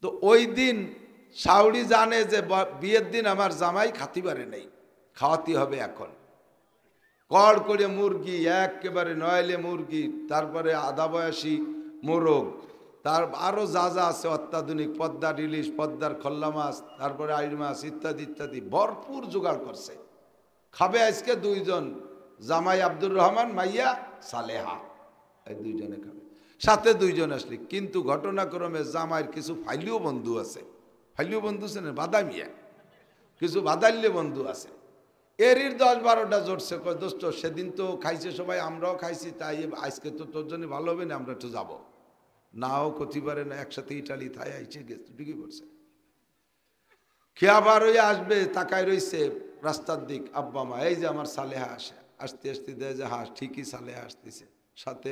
তো ওই দিন শাওড়ি জানে যে বিয়ের দিন আমার জামাই খাতি পারে নেই, খাওয়াতে হবে এখন। কড় করে মুরগি, একেবারে নয়লে মুরগি, তারপরে আধা বয়সী মোরগ, তার আরও যা যা আছে অত্যাধুনিক, পদ্মার ইলিশ, পদ্মার খল্লা মাছ, তারপরে আইড় মাছ ইত্যাদি ইত্যাদি ভরপুর জোগাড় করছে। খাবে আজকে দুইজন, জামাই আব্দুর রহমান, মাইয়া সালেহা, এই দুইজনে খাবে, সাথে দুইজন আসলে। কিন্তু ঘটনাক্রমে জামাইয়ের কিছু ফাইলিও বন্ধু আছে, ফাইলিও বন্ধু আছে না, বাদামিয়া, কিছু বাদাল্য বন্ধু আছে। এরই 10-12টা জোটছে, দোস্ত সেদিন তো খাইছে সবাই, আমরাও খাইছি, তাই আজকে তো তোর জন্য ভালো হবে না, আমরা একটু যাবো। নাও ক্ষতি পারে না, একসাথে ইটালি থাই আইছে, গেছে, ঢুকে পড়ছে। খেয়াবার হয়ে আসবে, তাকায় রইছে রাস্তার দিক, আব্বা মা, এই যে আমার সালেহা আসে, আসতে আসতে দেয় যে হ্যাঁ ঠিকই সালেহা আসতেছে, সাথে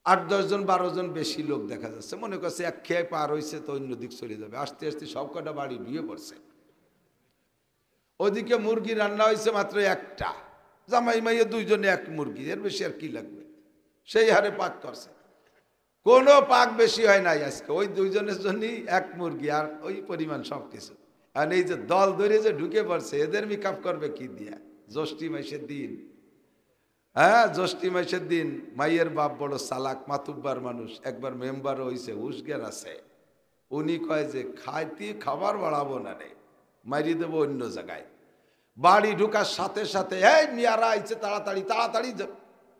8-10 জন 12 জন বেশি লোক দেখা যাচ্ছে। মনে করছে এক খেয়ে পার হয়েছে তো অন্য দিক চলে যাবে, আসতে আসতে সব কটা বাড়ি ঢুয়ে পড়ছে। ওদিকে মুরগি রান্না হয়েছে মাত্র একটা, জামাই মাইয়ে দুইজনে এক মুরগি, এর বেশি আর কি লাগবে, সেই হারে পাক করছে। কোনো পাক বেশি হয় নাই আজকে, ওই দুইজনের জন্যই এক মুরগি আর ওই পরিমাণ সব কিছু। আর এই যে দল ধরে যে ঢুকে পড়ছে, এদের মেকআপ করবে কি দিয়া? জ্যৈষ্ঠী মাসের দিন, হ্যাঁ জ্যৈষ্ঠী মাসের দিন। মাইয়ের বাপ বড় চালাক মাতুব্বার মানুষ, একবার মেম্বার হয়েছে, হুশগের আছে। উনি কয় যে খাবার বাড়াবো না রে, মারিয়ে দেবো অন্য জায়গায়। বাড়ি ঢুকার সাথে সাথে এই মিয়ারা আইছে, তাড়াতাড়ি তাড়াতাড়ি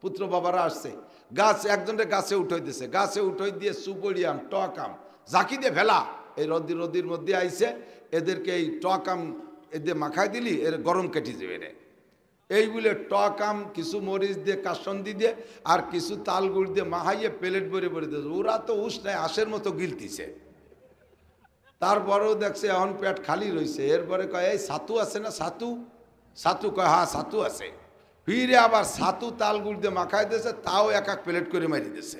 পুত্র বাবারা আসছে। গাছ একজনের গাছে উঠাই দিছে, গাছে উঠাই দিয়ে সুপরিয়াম টকাম জাকি দিয়ে ফেলা, এই রদির মধ্যে আইছে, এদেরকে এই টকাম এদের মাখাই দিলি, এর গরম কেটে যাবে রে। এই বলে টকাম কিছু মরিচ দিয়ে কাসন্দি দিয়ে আর কিছু তাল গুড় দিয়ে মাহাইয়ে প্লেট ভরে ভরে দিয়েছে। ওরা তো উষ্ণায় আশের মতো গিলতিছে। তারপরেও দেখছে এখন পেট খালি রয়েছে। এরপরে কয় এই ছাতু আছে না, ছাতু? ছাতু কয় হ্যাঁ ছাতু আছে। ফিরে আবার ছাতু তাল গুড় দিয়ে মাখাই দিয়েছে, তাও এক এক প্লেট করে মারি দিয়েছে।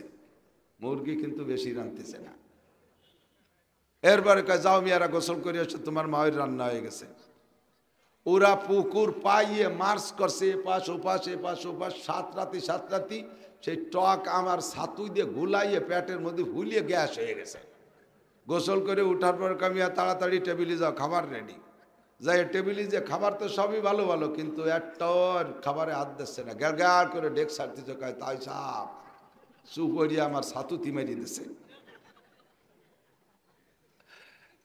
মুরগি কিন্তু বেশি রাঁধতেছে না। এরপরে কয় যাও মিয়ারা গোসল করে এসে, তোমার মায়ের রান্না হয়ে গেছে। ওরা পুকুর পাইয়ে মার্চ করছে, এপাশ ওপাশ এপাশ ওপাশ, 7 রাতি সেই টক আমার ছাতু দিয়ে গুলাইয়ে পেটের মধ্যে ফুলিয়ে গ্যাস হয়ে গেছে। গোসল করে উঠার পর কামিয়া তাড়াতাড়ি টেবিলে যাও, খাবার রেডি। যাই টেবিলে যে খাবার তো সবই ভালো ভালো, কিন্তু একটাও খাবারে হাত দিচ্ছে না, গ্যাড় করে ডেক সারতেছে। কয় তাই সাপ সুপরিয়া আমার ছাতু তিমারি দিছে।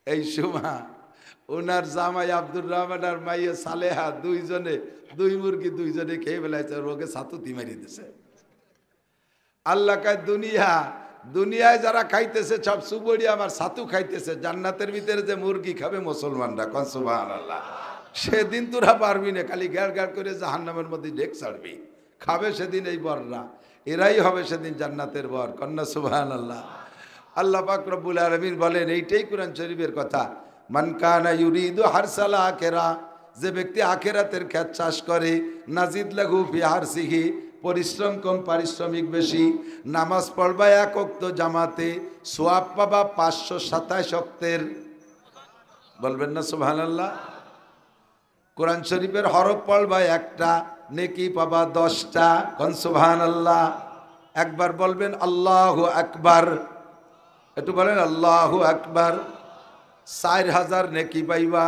এই সময় ওনার জামাই আব্দুর রহমান আর মাইয়া সালেহা দুই মুরগি দুইজনে খেয়ে ফেলাইছে, রোগে ছাতু তিমারি দিছে। আল্লাহ কয় দুনিয়ায় যারা খাইতেছে সব সুবড়ি আমার ছাতু খাইতেছে, জান্নাতের ভিতরে যে মুরগি খাবে মুসলমানরা, কোন সুবহানাল্লাহ। সেদিন তোরা পারবি না, খালি গ্যাড় করে জাহান্নামের মধ্যে ডেক ছাড়বি। খাবে সেদিন এই বররা, এরাই হবে সেদিন জান্নাতের বর, কন্যা সুবহানাল্লাহ। আল্লাহ পাক রব্বুল আলামিন বলেন, এইটাই কোরআন শরীফের কথা, মান কানা ইউরিদু হারসাল আখিরা, যে ব্যক্তি আখিরাতের ক্ষেত চাষ করে, নাজিদ লাহু ফি হারসিহি, পরিশ্রম কম পারিশ্রমিক বেশি। নামাজ পড়বা 1 ওয়াক্ত জামাতে, সওয়াব পাবা 527 ওয়াক্তের, বলবেন না সুবহানাল্লাহ। কোরআন শরীফের হরফ পড়বা একটা, নেকি পাবা 10টা, কোন সুবহানাল্লাহ। একবার বলবেন আল্লাহু আকবার, একটু বলেন আল্লাহু আকবার, 4000 নেকি পাইবা।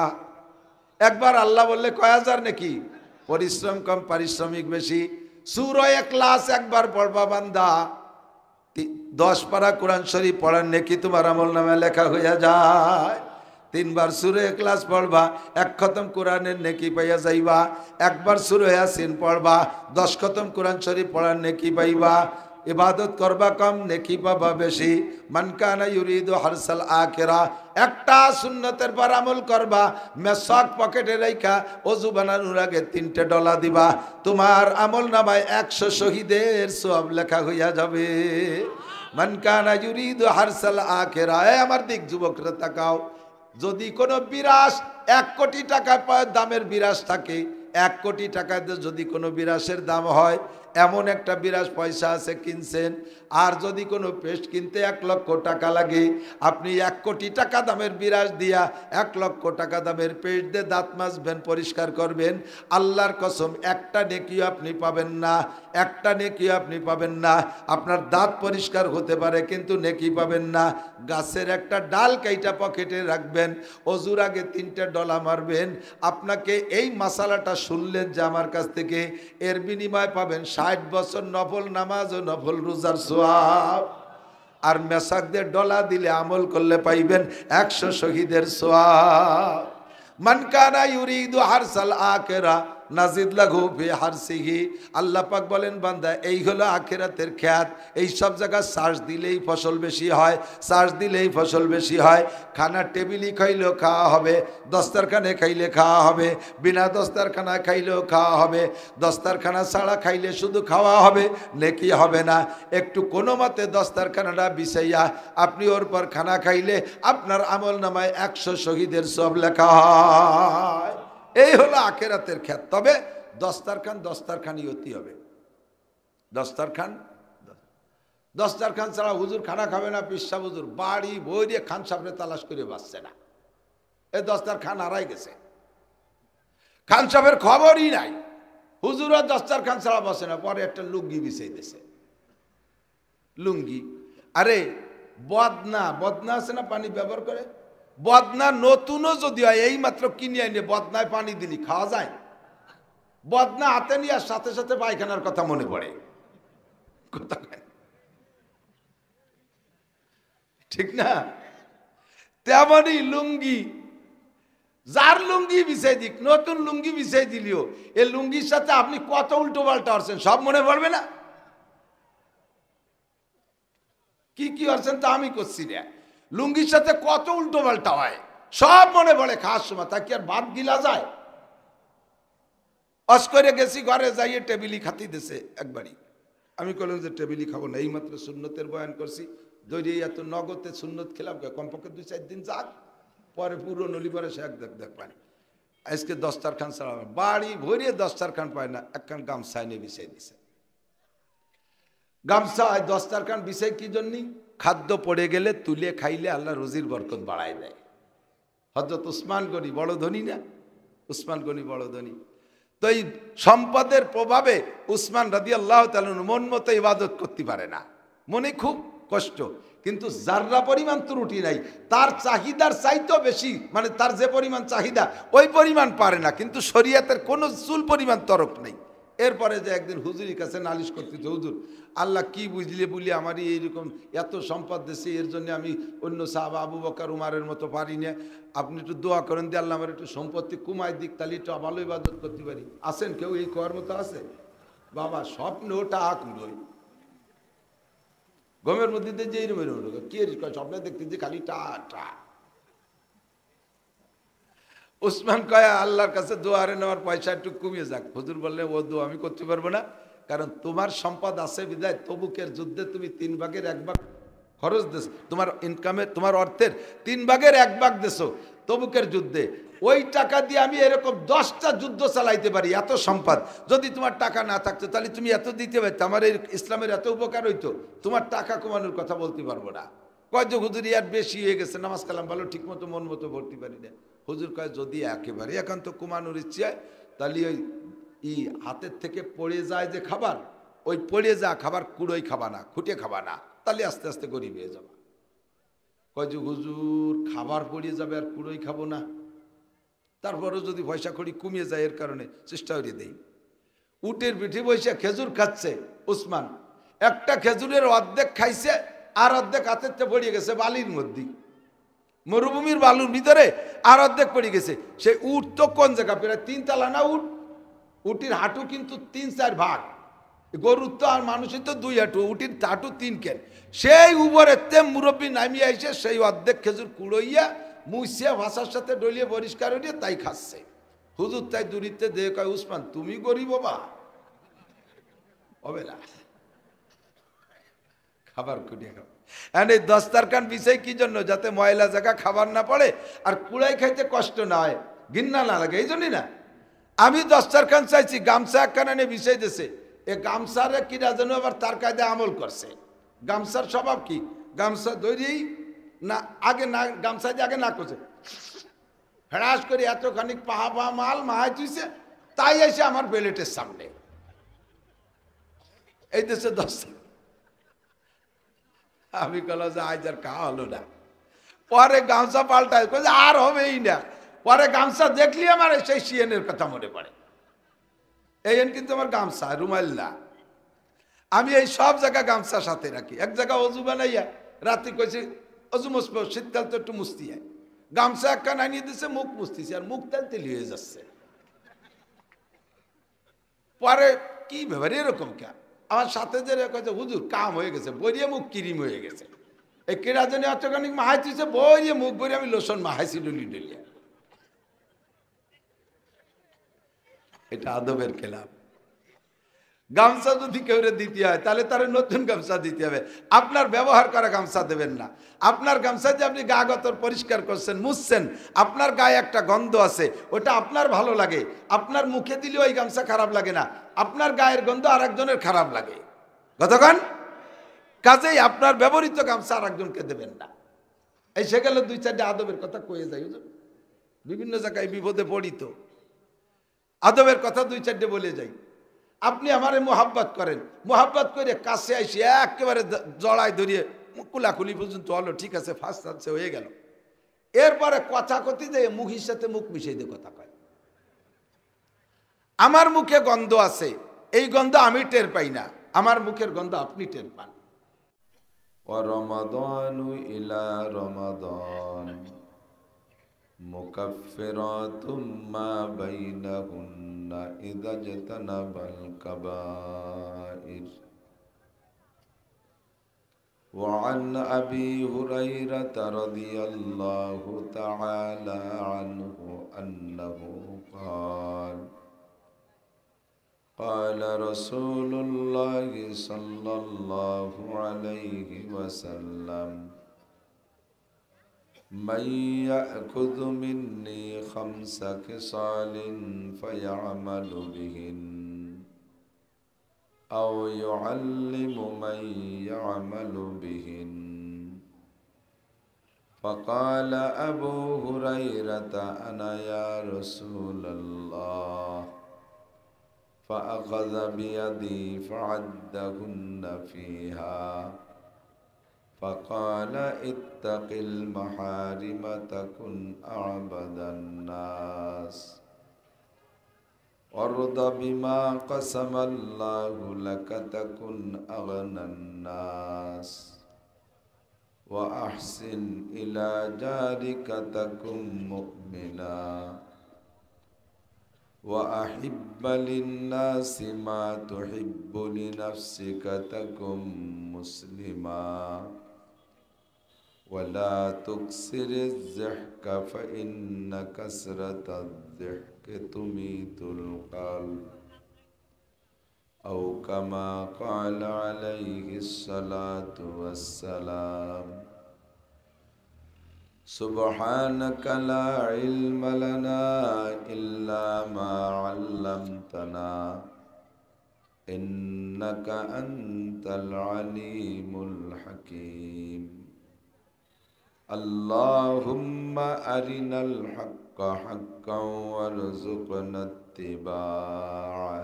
একবার আল্লাহ বললে কয় হাজার নেকি? পরিশ্রম কম পারিশ্রমিক বেশি। সূরা ইখলাস একবার পড়বা বান্দা, 10 পারা কোরআন শরীফ পড়ার নেকি তোমার আমলনামায় লেখা হইয়া যায়। 3 বার সূরা ইখলাস পড়বা, 1 খতম কোরআনের নেকি পাইয়া যাইবা। একবার সূরা ইয়াসিন পড়বা, 10 খতম কোরআন শরীফ পড়ার নেকি পাইবা। ইবাদত করবা কম, নেকি পাবা বেশি। মান কানা ইউরিদু হারসাল আখিরা, একটা সুন্নতের পর আমল করবা, মেসাক পকেটে রাইখা ওযু বানানোর আগে 3টে ডলা দিবা, তোমার আমল নামায় 100 শহীদের সওয়াব লেখা হইয়া যাবে। মান কানা ইউরিদু হারসাল আখিরা, আমার দিক যুবকরা তাকাও, যদি কোনো বিরাস 1 কোটি টাকা দামের বিরাস থাকে, 1 কোটি টাকায় যদি কোনো বিরাসের দাম হয়, এমন একটা বিরাস পয়সা আছে কিনছেন, আর যদি কোনো পেস্ট কিনতে 1 লক্ষ টাকা লাগে, আপনি 1 কোটি টাকা দামের বিরাজ দিয়া 1 লক্ষ টাকা দামের পেস্ট দিয়ে দাঁত মাজবেন, পরিষ্কার করবেন, আল্লাহর কসম একটা নেকিও আপনি পাবেন না, একটা নেকিও আপনি পাবেন না। আপনার দাঁত পরিষ্কার হতে পারে কিন্তু নেকি পাবেন না। গাছের একটা ডাল কাইটা পকেটে রাখবেন, অজুর আগে 3টে ডলা মারবেন। আপনাকে এই মাসালাটা শুনলেন যে আমার কাছ থেকে, এর বিনিময় পাবেন 60 বছর নফল নামাজ ও নফল রোজার সওয়াব। আর মেসাক দিয়ে ডলা দিলে আমল করলে পাইবেন 100 শহীদের সওয়াব। মান কানা ইউরিদু হারসাল আখিরা নাজিদ লাহু ফি হারসিহি। আল্লাহ পাক বলেন বান্দা এই হলো আখিরাতের খ্যাত। এই সব জায়গায় সার্চ দিলেই ফসল বেশি হয়, সার্চ দিলেই ফসল বেশি হয়। খানা টেবিলই খাইলেও খাওয়া হবে, দস্তারখানে খাইলে খাওয়া হবে, বিনা দস্তারখানা খাইলেও খাওয়া হবে। দস্তারখানা ছাড়া খাইলে শুধু খাওয়া হবে, নেকি হবে না। একটু কোনো মতে দস্তারখানাটা বিছাইয়া আপনি ওর পর খানা খাইলে আপনার আমল নামায় 100 শহীদের সওয়াব লেখা হয়। এই হলো আখিরাতের খ্যাত। তবে দস্তারখান দস্তারখানি হতে হবে। দস্তারখান ছাড়া হুজুর খানা খাবে না, পিসা হুজুর বাড়ি ভরে খান সামনে তালাশ করে বাঁচছে না। এই দস্তারখান হারাই গেছে, খান সাহেবের খবরই নাই। হুজুর আর দস্তারখান ছাড়া বসে না। পরে একটা লুঙ্গি বিছাই দিছে, লুঙ্গি। আরে বদনা, বদনা আছে না পানি ব্যবহার করে, বদনা নতুনও যদি হয় এই মাত্র কিনে আইনে বদনায় পানি দিলি খাওয়া যায়? বদনা হাতে নিয়ে আর সাথে সাথে পায়খানার কথা মনে পড়ে, ঠিক না? তেমনই লুঙ্গি, যার লুঙ্গি বিছাই দিক, নতুন লুঙ্গি বিছাই দিলিও এই লুঙ্গির সাথে আপনি কত উল্টো পাল্টা করছেন সব মনে পড়বে না? কি কি করছেন তা আমি করছি না। লুঙ্গির সাথে কত উল্টো পাল্টা হয় সব মনে পড়ে খাওয়ার সময়। তা কি আর ভাত গিলা যায়? অস্করে গেছি, ঘরে যাইয়ে টেবিলি খাতি দিছে একবারই। আমি বললাম যে টেবিলি খাবো না, এইমাত্র সুন্নতের বয়ান করছি, দৈরি এত নগদে সুন্নত খেলাম, কমপক্ষে 2-4 দিন যাক, পরে পুরো নলিবারে সে এক দেখ পায়। আজকে দস্তারখান ছাড়া বাড়ি ভরিয়ে দস্তারখান পায় না, একখান গামছা এনে বিছাই দিছে। গামছা দস্তারখান বিছাই কি জন্য? খাদ্য পড়ে গেলে তুলে খাইলে আল্লাহ রুজির বরকত বাড়ায় দেয়। হযরত উসমান গনি বড় ধনী না? উসমান গনি বড় ধনী। তো এই সম্পদের প্রভাবে উসমান রাদিয়াল্লাহু তাআলা মন মতো ইবাদত করতে পারে না, মনে খুব কষ্ট, কিন্তু যাররা পরিমাণ ত্রুটি নাই, তার চাহিদার চাইতেও বেশি, মানে তার যে পরিমাণ চাহিদা ওই পরিমাণ পারে না, কিন্তু শরীয়তের কোনো চুল পরিমাণ তরক নেই। এরপরে যে একদিন হুজুরের কাছে নালিশ করতেছে, হুজুর আল্লাহ কি বুঝলে বলি আমারই এইরকম এত সম্পদ দিয়েছে, এর জন্য আমি অন্য সাহাবা আবু বকর উমারের মতো পারি না, আপনি একটু দোয়া করেন দিয়ে আল্লাহ আমার একটু সম্পত্তি কমায় দিক, তাহলে একটু ভালো ইবাদত করতে পারি। আছেন কেউ এই করার মতো? আছে বাবা? স্বপ্ন ওটা আকুড়ই গমের মধ্যে যে এরকম কি স্বপ্নে দেখতে যে খালি টা টা। উসমান কয় আল্লাহর কাছে দোয়ারে নেওয়ার পয়সা একটু কমিয়ে যাক। হুজুর বললে ও দোয়া আমি করতে পারবো না, কারণ তোমার সম্পদ আছে বিদায় তবুকের যুদ্ধে তুমি 3 ভাগের 1 ভাগ খরচ দেছো, তোমার ইনকামের তোমার অর্থের 3 ভাগের 1 ভাগ দেছো তবুকের যুদ্ধে। ওই টাকা দিয়ে আমি এরকম 10টা যুদ্ধ চালাইতে পারি, এত সম্পদ। যদি তোমার টাকা না থাকতো তাহলে তুমি এত দিতে পারতো, আমার এই ইসলামের এত উপকার হইতো, তোমার টাকা কমানোর কথা বলতে পারবো না। কয় যে হুজুর ইয়ার বেশি হয়ে গেছে, নামাজ কালাম ভালো ঠিক মতো মন মতো ভরতে পারি না। হুজুর কয় যদি একেবারে একান্ত কমানোর ইচ্ছে হয় তাহলে ওই হাতের থেকে পড়ে যায় যে খাবার, ওই পড়ে যা খাবার কুড়োই খাবা না, খুঁটে খাবা না, তাহলে আস্তে আস্তে গরিব হয়ে যাবা। কয় যে হুজুর খাবার পড়ে যাবে আর কুড়োই খাবো না, তারপরেও যদি পয়সা কড়ি কমিয়ে যায় এর কারণে চেষ্টা করে দেই। উটের পিঠে বসে খেজুর খাচ্ছে উসমান, একটা খেজুরের অর্ধেক খাইছে আর অর্ধেক হাতের থেকে পড়ে গেছে বালির মধ্যে, মরুভূমির বালুর ভিতরে, আর অর্ধেক পড়ে গেছে। সেই উট তো কোন জায়গা, প্রায় 3 তলা না উট, উটির হাঁটু কিন্তু 3-4 ভাগ, গরুর তো আর মানুষের তো 2 হাঁটু, উটির হাঁটু 3 কেন। সেই উপরে মুরব্বী নামিয়ে আইসে সেই অর্ধেক খেজুর কুড়াইয়া মুছিয়া ভাষার সাথে ডলিয়ে পরিষ্কার হইয়া তাই খাচ্ছে। হুজুর তাই দূরিতে দেখে কয় উসমান তুমি গরিব বাবা হবে না, খাবার কুড়িয়ে খাও। এই দস্তারখান বিষয় কি জন্য? যাতে ময়লা জায়গা খাবার না পড়ে আর কুড়াই খাইতে কষ্ট না হয়, ঘৃণা না লাগে, এই জন্যই না। আমি দস্তারখান চাইছি, গামছা একখানা নিয়ে বিষয় দিয়েছে, এ গামছারে কিনা যেন আবার তার কায়দা আমল করছে। গামছার স্বভাব কি? গামছা ধরেই না আগে না গামছা দিয়ে আগে না করছে হ্যাঁস করে এতখানি পাহা মাল মাহাই তুইছে, তাই এসে আমার বেলেটের সামনে। এই দেশে 10 আমি কল যে আজ আর খাওয়া হলো না। পরে গামছা পাল্টায় আর হবেই না। পরে গামছা দেখলি আমার সেই সিএনের কথা মনে পড়ে। এই কিন্তু আমার গামছা রুমাল না। আমি এই সব জায়গায় গামছা সাথে রাখি। এক জায়গায় অজু বানাইয়া রাত্রি কইছি অজু মুসবো, শীতকাল তো একটু মুস্তি হয়, গামছা একটা নামিয়ে দিচ্ছে, মুখ মুস্তিছে আর মুখ তেল তেলি হয়ে যাচ্ছে। পরে কি ব্যাপার এরকম কে? আমার সাথে যে কয়েছে হুজুর কাম হয়ে গেছে, বইয়ে মুখ কিরিম হয়ে গেছে। এই কেরা জানি অতখানি মাহাইছে, বইয়ে মুখ বইয়ে আমি লোশন মাহাইছি ডলি ডলিয়া। এটা আদবের খেলাফ। গামছা যদি কেউ দিতে হয় তাহলে তার নতুন গামছা দিতে হবে। আপনার ব্যবহার করা গামছা দেবেন না। আপনার গামছা যে আপনি গা গতর পরিষ্কার করছেন, মুছছেন, আপনার গায়ে একটা গন্ধ আছে, ওটা আপনার ভালো লাগে, আপনার মুখে দিলেও ওই গামছা খারাপ লাগে না, আপনার গায়ের গন্ধ আর একজনের খারাপ লাগে। কতক্ষণ কাজেই আপনার ব্যবহৃত গামছা আর একজনকে দেবেন না। এই সে গেল 2-4টা আদবের কথা কয়ে যাই, বিভিন্ন জায়গায় বিপদে পড়ি তো আদবের কথা 2-4টে বলে যাই। আপনি আমারে মোহাব্বত করেন, মোহাব্বত করে কাছে আসি একেবারে জড়াই ধরিয়ে কুলাকুলি পর্যন্ত হলো, ঠিক আছে, ফার্স্ট চান্সে হয়ে গেল। এরপরে কথা কথি দিয়ে মুখের সাথে মুখ মিশিয়ে দিয়ে কথা কয়। আমার মুখে গন্ধ আছে, এই গন্ধ আমি টের পাই না, আমার মুখের গন্ধ আপনি টের পান। রমাদানু ইলা রমাদান মুকাফফিরাতুম মা বাইনাহুন্না ইযা জাতানাবাল কাবাইর। وعن أبي هريرة رضي الله تعالى عنه أنه قال قال رسول الله صلى الله عليه وسلم من يأخذ مني 5 خصال فيعمل بهن أو يعلم من يعمل بهن. فقال أبو هريرة أنا يا رسول الله. فأخذ بيدي فعدهن فيها فقال اتق المحارم تكن أعبد الناس وارض بما قسم الله لك تكن أغنى الناس وأحسن إلى جارك تكن مؤمنا وأحب للناس ما تحب لنفسك تكن مسلما ولا تكسر الضحك فإن كسرة الضحك تميت القلب أو كما قال عليه الصلاة والسلام. سبحانك لا علم لنا إلا ما علمتنا إنك أنت العليم الحكيم. اللهم أرنا الحق حقا وارزقنا اتباعه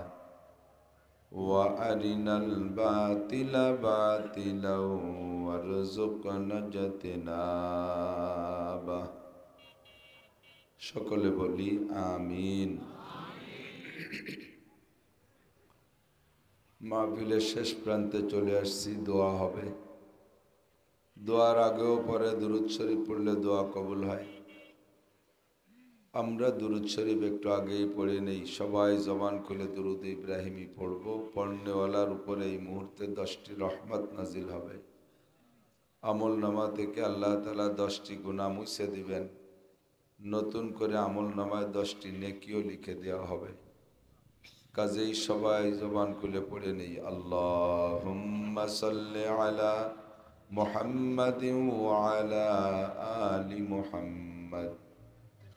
وأرنا الباطل باطلا وارزقنا اجتنابه. সকলে বলি আমিন। মাহফিলের শেষ প্রান্তে চলে আসছি, দোয়া হবে। দোয়ার আগেও পরে দুরূদ শরীফ পড়লে দোয়া কবুল হয়। আমরা দুরূদ শরীফ একটু আগেই পড়ে নেই, সবাই জবান খুলে দুরূদ ইব্রাহিমি পড়ব। পড়নেওয়ালার উপরে এই মুহূর্তে 10টি রহমত নাজিল হবে। আমল নামা থেকে আল্লাহ তাআলা 10টি গুনাহ মুছে দিবেন, নতুন করে আমল নামায় 10টি নেকিও লিখে দেওয়া হবে। কাজেই সবাই জবান খুলে পড়ে নেই, আল্লাহুম্মা সাল্লি আলা মুহাম্মাদিন ওয়া আলা আলি মুহাম্মাদ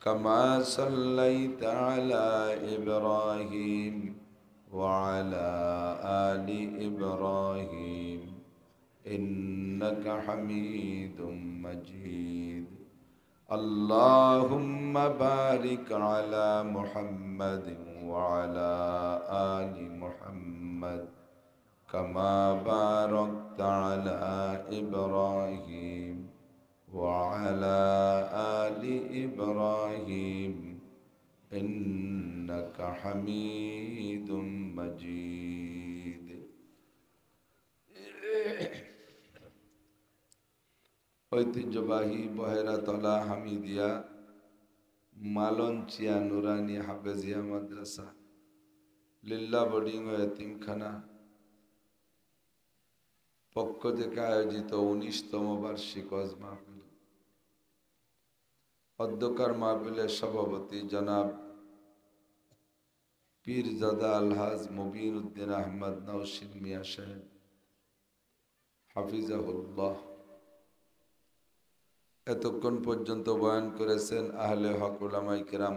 কামা সাল্লাইতা আলা ইব্রাহিম ওয়া আলা আলি ইব্রাহিম إنك حميد مجيد اللهم بارك على محمد وعلى آل محمد كما باركت على إبراهيم وعلى آل إبراهيم إنك حميد مجيد ঐতিহ্যবাহী বহেরাতলা হামিদিয়া মালঞ্চিয়া নুরানি হাফেজিয়া মাদ্রাসা লিল্লা বোর্ডিং ও এতিমখানা পক্ষ থেকে আয়োজিত 19তম বার্ষিক ওয়াজ মাহফিল। অধ্যকার মাহফিলের সভাপতি জনাব পীরজাদা আলহাজ মুবিন উদ্দিন আহমদ নওশিন মিয়া সাহেব হাফিজাহুল্লাহ। এতক্ষণ পর্যন্ত বয়ান করেছেন আহলে হক উলামায়ে কেরাম।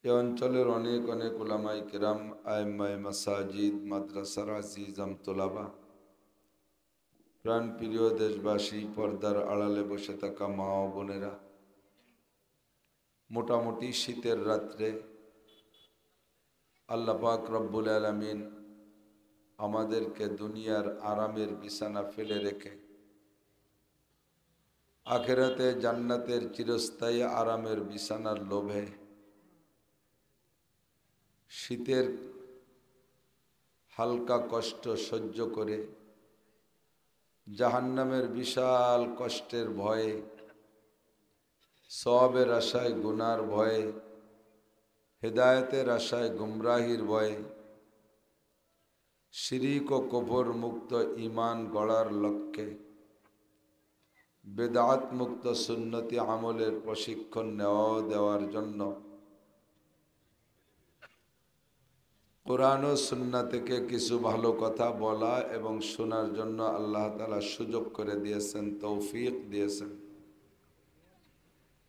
এ অঞ্চলের অনেক অনেক উলামায়ে কেরাম, আইম্মায়ে মাসাজিদ, মাদ্রাসার আজিজাম তোলাবা, প্রাণপ্রিয় দেশবাসী, পর্দার আড়ালে বসে থাকা মা ও বোনেরা, মোটামুটি শীতের রাত্রে আল্লাহ পাক রব্বুল আলামিন আমাদেরকে দুনিয়ার আরামের বিছানা ফেলে রেখে আখিরাতে জান্নাতের চিরস্থায়ী আরামের বিছানার লোভে শীতের হালকা কষ্ট সহ্য করে জাহান্নামের বিশাল কষ্টের ভয়ে, সওয়াবের আশায় গুনার ভয়ে, হেদায়েতের আশায় গুমরাহির ভয়ে, শিরিক ও কুফর মুক্ত ঈমান গড়ার লক্ষ্যে বেদাত মুক্ত সুন্নতি আমলের প্রশিক্ষণ নেওয়া দেওয়ার জন্য কোরআন ও সুন্নাহ থেকে কিছু ভালো কথা বলা এবং শোনার জন্য আল্লাহ তাআলা সুযোগ করে দিয়েছেন, তৌফিক দিয়েছেন।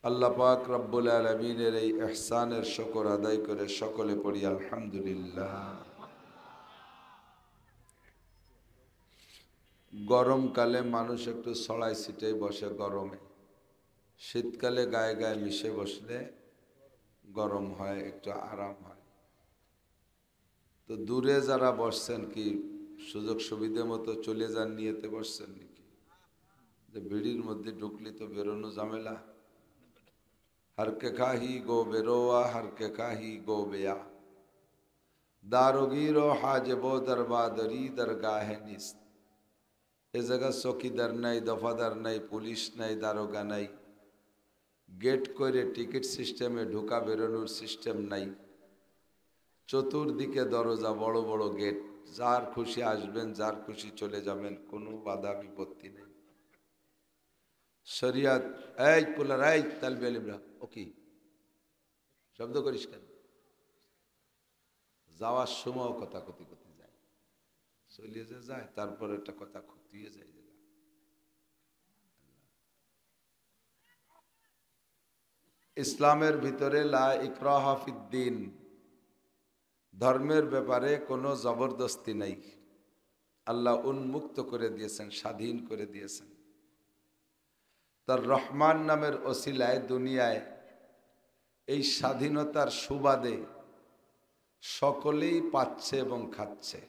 আল্লাহ পাক রব্বুল আলামিনের এই ইহসানের শুকর আদায় করে সকলে পড়ি আলহামদুলিল্লাহ। গরমকালে মানুষ একটু ছড়াই ছিটাই বসে গরমে, শীতকালে গায়ে গায়ে মিশে বসলে গরম হয়, একটু আরাম হয়। তো দূরে যারা বসছেন কি সুযোগ সুবিধা মতো চলে যান, নিয়েতে বসছেন নাকি? যে ভিড়ির মধ্যে ঢুকলি তো বেরোনো ঝামেলা। হরকে খাহি গো বেরোয়া, হরকে খাহি গো বেয়া, দারোগিরো হাজবো দরবাদরি দরগাহে নিস্ত। এ জায়গা চকিদার নাই, দফাদার নাই, পুলিশ নাই, দারোগা নাই, গেট করে টিকিট সিস্টেমে ঢোকা বেরোনোর সিস্টেম নাই, চতুর্দিকে দরজা, বড় বড় গেট, যার খুশি আসবেন, যার খুশি চলে যাবেন, কোনো বাধা বিপত্তি নেই। শরিয়াত এই পোলার এই তালবে আলিমরা ও কি শব্দ করিস কেন? যাওয়ার সময় কথা কথি করতে যায়, চলিয়ে যে যায়, তারপর একটা কথা খুঁটিয়ে যায়। ইসলামের ভিতরে লা ইকরাহা ফিদ্দিন, ধর্মের ব্যাপারে কোনো জবরদস্তি নাই। আল্লাহ উন্মুক্ত করে দিয়েছেন, স্বাধীন করে দিয়েছেন। তার রহমান নামের ওসিলায় দুনিয়ায় এই স্বাধীনতার সুবাদে সকলেই পাচ্ছে এবং খাচ্ছে।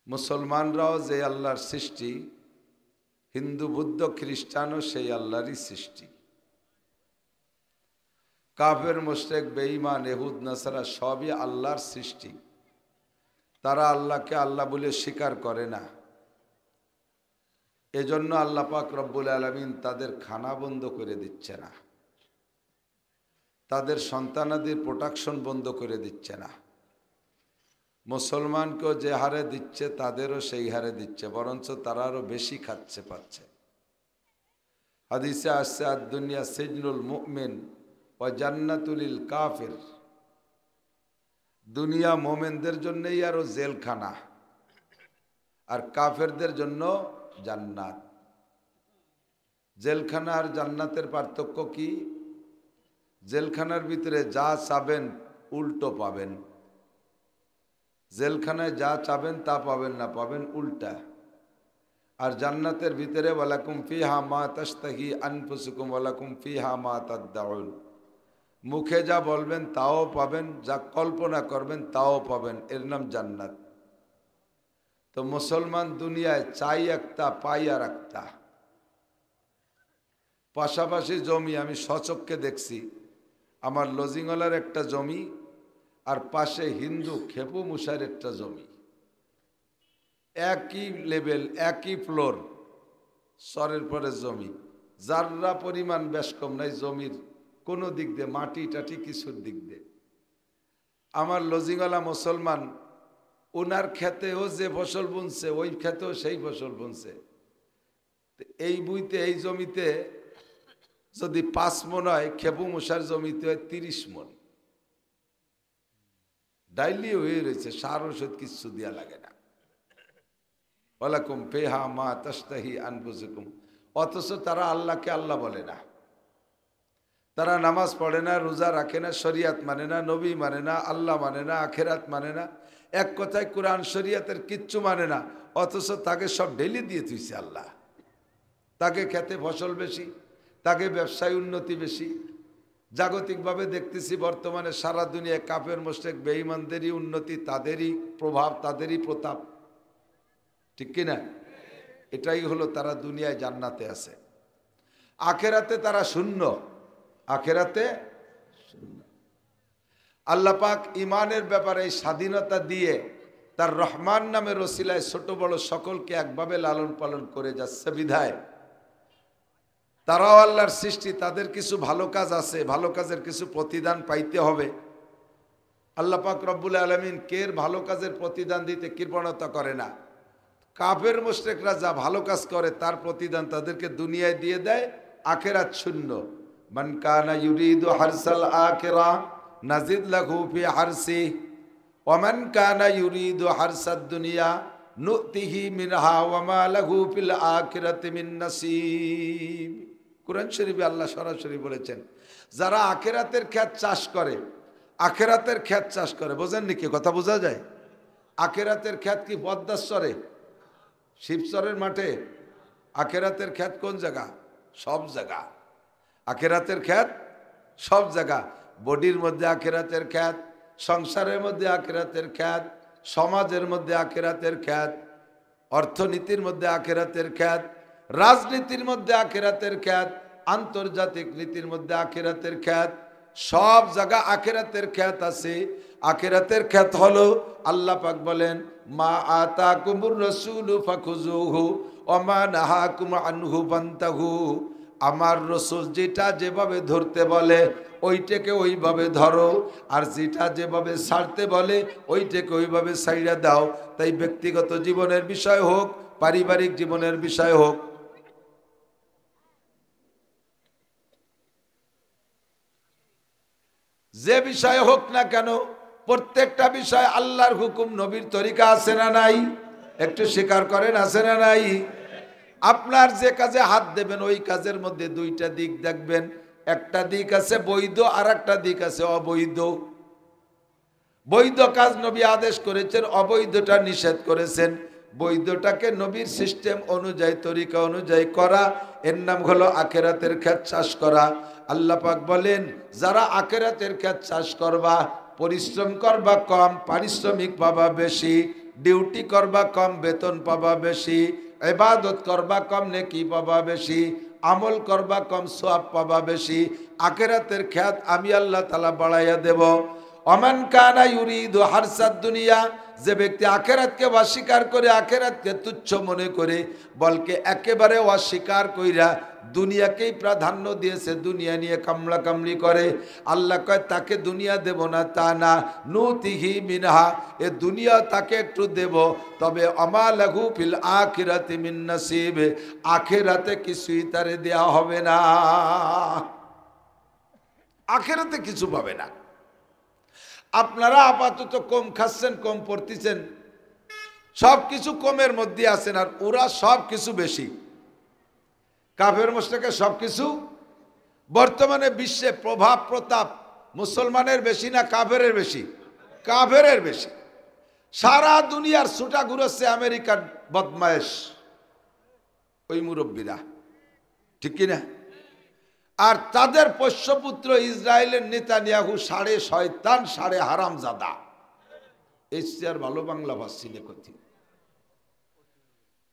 মুসলমানরাও যে আল্লাহর সৃষ্টি, হিন্দু বুদ্ধ খ্রিস্টানও সেই আল্লাহরই সৃষ্টি। কাফের মুশরিক বেঈমান ইহুদ নাসারা সবই আল্লাহর সৃষ্টি। তারা আল্লাহকে আল্লাহ বলে স্বীকার করে না। এজন্য আল্লাহ পাক রব্বুল আলামিন তাদের খানা বন্ধ করে দিচ্ছে না, তাদের সন্তানাদির প্রোটেকশন বন্ধ করে দিচ্ছে না। মুসলমানকেও যে হারে দিচ্ছে তাদেরও সেই হারে দিচ্ছে, বরঞ্চ তারা আরো বেশি খাচ্ছে পাচ্ছে। হাদিসে আসছে আদ-দুনিয়া সিজনুল মুমিন ওয়া জান্নাতুল কাফির, দুনিয়া মোমেনদের জন্যই আরো জেলখানা, আর কাফেরদের জন্য জান্নাত। জেলখানা আর জান্নাতের পার্থক্য কি? জেলখানার ভিতরে যা চাবেন উল্টো পাবেন, জেলখানায় যা চাবেন তা পাবেন না, পাবেন উল্টা। আর জান্নাতের ভিতরে ওয়ালাকুম ফিহা মা তাশতাহি আনফুসুকুম ওয়ালাকুম ফিহা মা তাদদাউন, মুখে যা বলবেন তাও পাবেন, যা কল্পনা করবেন তাও পাবেন, এর নাম জান্নাত। তো মুসলমান দুনিয়ায় চাই একটা, পাই আর একটা। পাশাপাশি জমি আমি সচক্ষে দেখছি, আমার লজিংওয়ালার একটা জমি আর পাশে হিন্দু খেপু মুসার একটা জমি, একই লেভেল, একই ফ্লোর, সরের পরে জমি, যাররা পরিমাণ বেশ কম নাই জমির কোনো দিক দিয়ে, মাটি টাটি কিছুর দিক দিয়ে। আমার লজিংওয়ালা মুসলমান, ওনার ক্ষেতেও যে ফসল বুনছে ওই ক্ষেতেও সেই ফসল বুনছে। এই বুইতে এই জমিতে যদি 5 মণ হয়, খেপু মশার জমিতে হয় 30 মণ। ডাইলি হয়ে রয়েছে, সার ওষুধ কিছু দেওয়া লাগে না। ওয়ালাকুম ফিহা মা তাশতাহি আনফুসুকুম। অথচ তারা আল্লাহকে আল্লাহ বলে না, তারা নামাজ পড়ে না, রোজা রাখে না, শরিয়াত মানে না, নবী মানে না, আল্লাহ মানে না, আখেরাত মানে না, এক কথায় কোরআন শরিয়াতের কিচ্ছু মানে না। অথচ তাকে সব ঢেলে দিয়ে তুইছে আল্লাহ। তাকে খেতে ফসল বেশি, তাকে ব্যবসায় উন্নতি বেশি। জাগতিকভাবে দেখতেছি বর্তমানে সারা দুনিয়ায় কাফের মুশরিক বেঈমানদেরই উন্নতি, তাদেরই প্রভাব, তাদেরই প্রতাপ, ঠিক কিনা? এটাই হলো তারা দুনিয়ায় জান্নাতে আছে, আখেরাতে তারা শূন্য, আখেরাতে শূন্য। আল্লাহ পাক ইমানের ব্যাপারে এই স্বাধীনতা দিয়ে তার রহমান নামের ওসিলায় ছোট বড় সকলকে একভাবে লালন পালন করে যাচ্ছে বিধায় তারাও আল্লাহর সৃষ্টি, তাদের কিছু ভালো কাজ আছে, ভালো কাজের কিছু প্রতিদান পাইতে হবে। আল্লাহ পাক রব্বুল আলামিন কের ভালো কাজের প্রতিদান দিতে কৃপণতা করে না। কাফের মুশরিকরা যা ভালো কাজ করে তার প্রতিদান তাদেরকে দুনিয়ায় দিয়ে দেয়, আখিরাত শূন্য। মান কানা ইউরিদু হারসাল আখিরা নাজিদ লাহু ফি হারসি ওয়া মান কানা ইউরিদু হারসাদ দুনিয়া নুতিহি মিনহা ওয়া মা লাহু ফিল আখিরাতি মিন নাসিব। কুরআন শরীফে আল্লাহ সরাসরি বলেছেন, যারা আখিরাতের ক্ষেত চাষ করে, আখিরাতের ক্ষেত চাষ করে, বোঝেন নাকি কথা? বোঝা যায়? আখিরাতের ক্ষেত কি পদ্মাশ্বরে, শিবচরের মাঠে? আখিরাতের ক্ষেত কোন জায়গা? সব জায়গা। আখিরাতের ক্ষেত সব জায়গা। বডির মধ্যে আখিরাতের ক্ষেত, সংসারের মধ্যে আখিরাতের ক্ষেত, সমাজের মধ্যে আখিরাতের ক্ষেত, অর্থনীতির মধ্যে আখিরাতের ক্ষেত, রাজনীতির মধ্যে আখিরাতের ক্ষেত, আন্তর্জাতিক নীতির মধ্যে আখিরাতের ক্ষেত, সব জায়গা আখিরাতের ক্ষেত আছে। আখিরাতের ক্ষেত হলো আল্লাহ পাক বলেন, মা আতাকুমুর রাসূলু ফাখুযুহু ওয়া মা নাহাকুম আনহু ফান্তাহু। আমার রসুল যেটা যেভাবে ধরতে বলে ওইটাকে ওইভাবে ধরো, আর যেটা যেভাবে ছাড়তে বলে ওইটাকে ওইভাবে ছাইড়া দাও। তাই ব্যক্তিগত জীবনের বিষয় হোক, পারিবারিক জীবনের বিষয় হোক, যে বিষয় হোক না কেন, প্রত্যেকটা বিষয় আল্লাহর হুকুম নবীর তরিকা আছে না নাই? একটু স্বীকার করেন, আছে না নাই? আপনার যে কাজে হাত দেবেন ওই কাজের মধ্যে দুইটা দিক দেখবেন, একটা দিক আছে বৈধ আর একটা দিক আছে অবৈধ। বৈধ কাজ নবী আদেশ করেছেন, অবৈধটা নিষেধ করেছেন। বৈধটাকে নবীর সিস্টেম অনুযায়ী, তরিকা অনুযায়ী করা, এর নাম হলো আখিরাতের ক্ষেত চাষ করা। আল্লাহ পাক বলেন, যারা আখিরাতের ক্ষেত চাষ করবা, পরিশ্রম করবা কম, পারিশ্রমিক পাবা বেশি, ডিউটি করবা কম, বেতন পাবা বেশি, ইবাদত করবা কম, নেকি পাবা বেশি, আমল করবা কম, সওয়াব পাবা বেশি। আখিরাতের ক্ষেত আমি আল্লাহ তাআলা বাড়াইয়া দেব। ওমান কানা ইউরিদু হারসাদ দুনিয়া, যে ব্যক্তি আখিরাতকে অস্বীকার করে, আখিরাতকে তুচ্ছ মনে করে, বলকে একেবারে অস্বীকার কইরা দুনিয়াকেই প্রাধান্য দিয়েছে, দুনিয়া নিয়ে কামলা কামলি করে, আল্লাহ কয় তাকে দুনিয়া দেব না তা না, নুতিহি মিনহা, এ দুনিয়া তাকে একটু দেব, তবে আমা লাহু ফিল আখিরাতি মিন নাসিব, আখিরাতে কিছুই তারে দেয়া হবে না, আখিরাতে কিছু পাবে না। আপনারা আপাতত কম খাচ্ছেন, কম পড়তেছেন, সব কিছু কমের মধ্যে আছেন, আর ওরা সব কিছু বেশি। কাফের মুশরিকের সব কিছু, বর্তমানে বিশ্বে প্রভাব প্রতাপ মুসলমানের বেশি না কাফেরের বেশি? কাফেরের বেশি। সারা দুনিয়ার ছুটা ঘুরছে আমেরিকার বদমায়েশ ওই মুরব্বীরা, ঠিক কিনা? আর তাদের পোষ্যপুত্র ইসরায়েলের নেতানিয়াহু সাড়ে শয়তান, সাড়ে হারামজাদা। এই আর ভালো বাংলা ভাষী দেখি,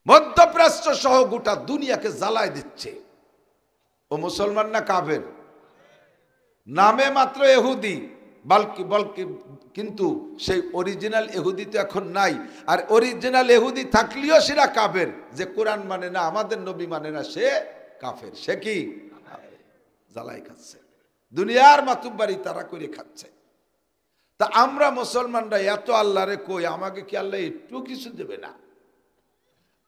মধ্যপ্রাচ্য সহ গোটা দুনিয়াকে জ্বালায় দিচ্ছে। ও মুসলমান না কাফের? নামে মাত্র ইহুদি, বলকি কিন্তু সেই অরিজিনাল ইহুদি তো এখন নাই। আর অরিজিনাল ইহুদি থাকলেও সেটা কাফের। যে কোরআন মানে না, আমাদের নবী মানে না, সে কাফের। সে কি? জ্বালাই খাচ্ছে, দুনিয়ার মাতুব্বারি তারা করে খাচ্ছে। তা আমরা মুসলমানরা এত আল্লাহরে কই, আমাকে কি আল্লাহ একটু কিছু দেবে না?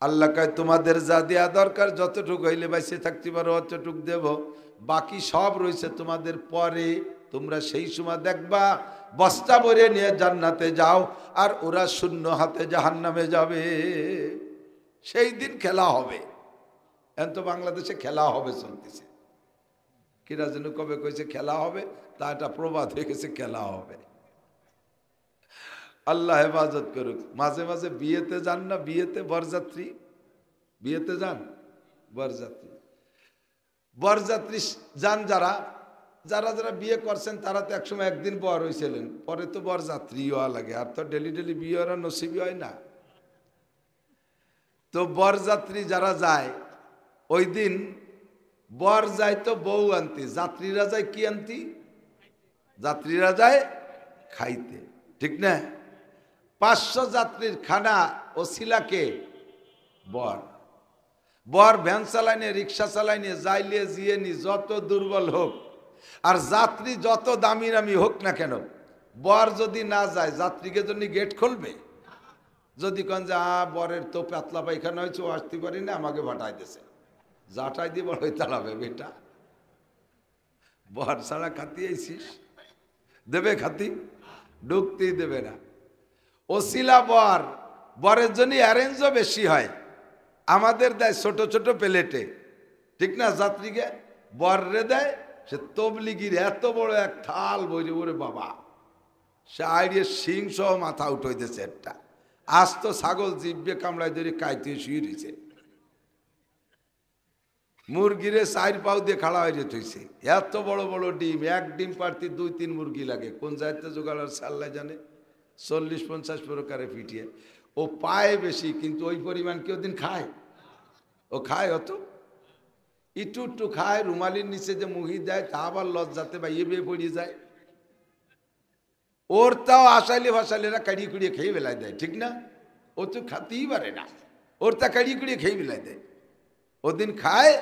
আল্লাহ কয় তোমাদের যা দেওয়া দরকার যতটুকু হইলে বাইসে থাকতে পারো অতটুকু দেব, বাকি সব রয়েছে তোমাদের পরে। তোমরা সেই সময় দেখবা বস্তা ভরে নিয়ে জান্নাতে যাও, আর ওরা শূন্য হাতে জাহান্নামে যাবে। সেই দিন খেলা হবে। এখন তো বাংলাদেশে খেলা হবে চলতেছে, কিরা যেন কবে কইছে খেলা হবে, তা এটা প্রবাদ হয়ে গেছে, খেলা হবে। আল্লাহ হেফাজত করুক। মাঝে মাঝে বিয়েতে যান না, বিয়েতে বরযাত্রী, বিয়েতে যান বরযাত্রী, বরযাত্রী যান যারা যারা যারা বিয়ে করছেন তারা তো একসময় একদিন বর হয়েছিলেন, পরে তো বরযাত্রী হওয়া লাগে। আর তো ডেলি ডেলি বিয়ে ওরা নসিবই হয় না। তো বরযাত্রী যারা যায় ওই দিন বর যায় তো বউ আনতে, যাত্রীরা যায় কি আনতে? যাত্রীরা যায় খাইতে, ঠিক না? 500 যাত্রীর খানা ও শিলাকে বর, বর ভ্যান চালাইনে, রিক্সা চালাইনে, যাইলে জিয়ে নি যত দুর্বল হোক আর যাত্রী যত দামি দামি হোক না কেন, বর যদি না যায় যাত্রীকে জন্য গেট খুলবে? যদি কন যে বরের তো পাতলা পায়খানা হয়েছে, ও আসতে পারি না, আমাকে ভাটাই দিয়েছে, জাটাই দিয়ে বড় তাড়াবে বেটা। বর ছাড়া খাতি আইসিস, দেবে খাতি? ঢুকতেই দেবে না। ওসিলা বর, বরের জন্য অ্যারেঞ্জও বেশি হয়। আমাদের দেয় ছোট ছোট প্লেটে, ঠিক না? যাত্রীকে বররে দেয় সে তবলিগির এত বড় এক থাল বইরে, ওরে বাবা, সে আইডিয়ে সিং সহ মাথা উঠে দিয়েছে একটা। আজ তো ছাগল জিব্বে কামড়ায় ধরে কাইতে শুয়ে রয়েছে, মুরগিরে 4 পাও দিয়ে খাড়া হয়ে যেতেছে। এত বড় বড় ডিম, এক ডিম পারতে 2-3 মুরগি লাগে। কোন জায়গাতে জোগাড় আল্লাহ জানে। 40-50 প্রকারে ফিটিয়ে ও পায় বেশি, কিন্তু ওই পরিমাণ কেউ দিন খায়? ও খায় অত? একটু একটু খায়, রুমালির নিচে যে মুহি দেয় তা আবার লজ্জাতে বা বেয়ে পড়িয়ে যায়। ওর তাও আসাইলে ভাসাইলেরা কাড়িয়ে কুড়িয়ে খেয়ে বেলায় দেয়, ঠিক না? ও তো খাতেই পারে না, ওর তা কাড়িয়ে কুড়িয়ে খেয়ে বেলায় দেয়। ওদিন খায়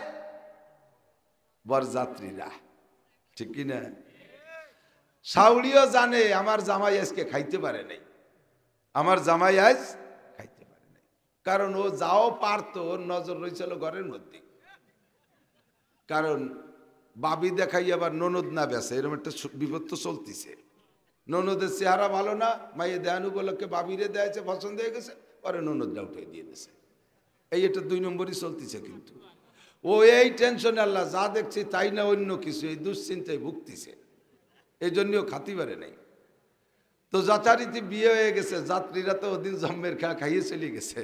বরযাত্রীরা, ঠিক কিনা? সাউরিও জানে আমার জামাই আজকে খাইতে পারে নাই, আমার জামাই আজ খাইতে পারে নাই, কারণ ও যাও পারতো, ওর নজর রয়েছিল ঘরের মধ্যে। কারণ বাবি দেখাই আবার ননদ না বেসে, এরকম একটা বিপদ তো চলতেছে। ননদের চেহারা ভালো না, মাইয়ে দেয়ান উপলক্ষে বাবিরে দেয়াছে, পছন্দ হয়ে গেছে, পরে ননদরা উঠে দিয়ে দিয়েছে। এই এটা 2 নম্বরই চলতেছে। কিন্তু ও এই টেনশনে আল্লাহ যা দেখছি তাই না অন্য কিছু, এই দুশ্চিন্তায় ভুগতেছে, এই জন্যও খাতি পারে নাই। তো যথারীতি বিয়ে হয়ে গেছে, যাত্রীরা তো ওদিন জম্মের খাইয়ে চলে গেছে।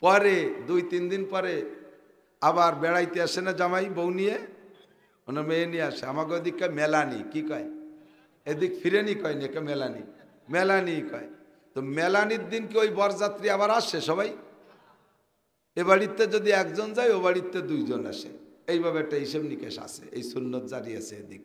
পরে 2-3 দিন পরে আবার বেড়াইতে আসে না জামাই বউ নিয়ে, ওনার মেয়ে নিয়ে আসে। আমাকে ওদিকে মেলানি কি কয়, এদিক ফিরেনি কয় না, একে মেলানি, মেলানি কয়। তো মেলানির দিন কি ওই বরযাত্রী আবার আসে সবাই? এ বাড়িতে যদি একজন যায়, ও বাড়িতে 2 জন আসে। এইভাবে একটা হিসেব নিকেশ আছে, এই সুন্নত জারি আছে এদিক।